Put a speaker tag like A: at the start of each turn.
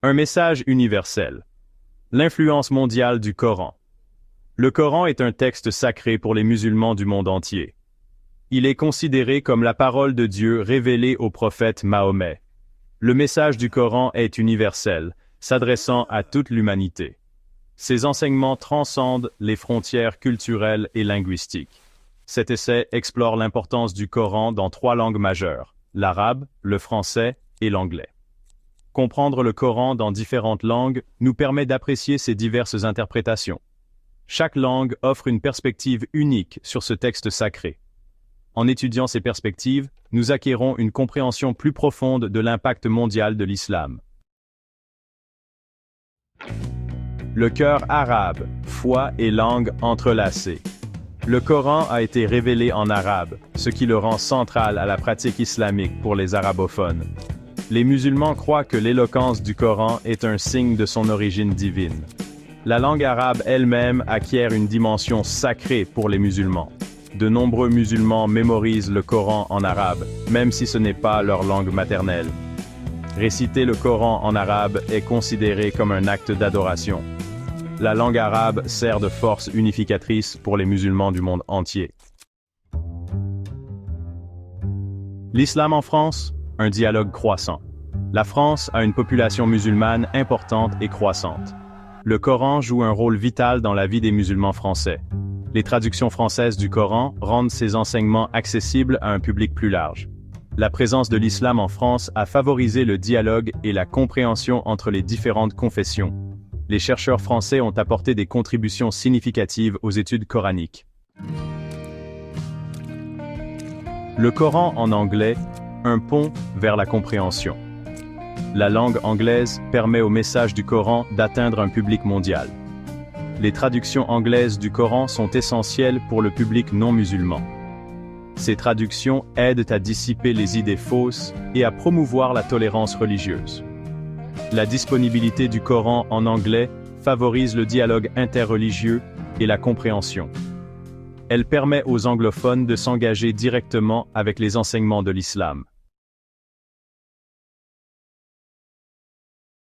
A: Un message universel. L'influence mondiale du Coran. Le Coran est un texte sacré pour les musulmans du monde entier. Il est considéré comme la parole de Dieu révélée au prophète Mahomet. Le message du Coran est universel, s'adressant à toute l'humanité. Ses enseignements transcendent les frontières culturelles et linguistiques. Cet essai explore l'importance du Coran dans 3 langues majeures, l'arabe, le français et l'anglais. Comprendre le Coran dans différentes langues nous permet d'apprécier ses diverses interprétations. Chaque langue offre une perspective unique sur ce texte sacré. En étudiant ces perspectives, nous acquérons une compréhension plus profonde de l'impact mondial de l'islam. Le cœur arabe, foi et langue entrelacées. Le Coran a été révélé en arabe, ce qui le rend central à la pratique islamique pour les arabophones. Les musulmans croient que l'éloquence du Coran est un signe de son origine divine. La langue arabe elle-même acquiert une dimension sacrée pour les musulmans. De nombreux musulmans mémorisent le Coran en arabe, même si ce n'est pas leur langue maternelle. Réciter le Coran en arabe est considéré comme un acte d'adoration. La langue arabe sert de force unificatrice pour les musulmans du monde entier. L'islam en France, un dialogue croissant. La France a une population musulmane importante et croissante. Le Coran joue un rôle vital dans la vie des musulmans français. Les traductions françaises du Coran rendent ces enseignements accessibles à un public plus large. La présence de l'islam en France a favorisé le dialogue et la compréhension entre les différentes confessions. Les chercheurs français ont apporté des contributions significatives aux études coraniques. Le Coran en anglais, un pont vers la compréhension. La langue anglaise permet au message du Coran d'atteindre un public mondial. Les traductions anglaises du Coran sont essentielles pour le public non musulman. Ces traductions aident à dissiper les idées fausses et à promouvoir la tolérance religieuse. La disponibilité du Coran en anglais favorise le dialogue interreligieux et la compréhension. Elle permet aux anglophones de s'engager directement avec les enseignements de l'islam.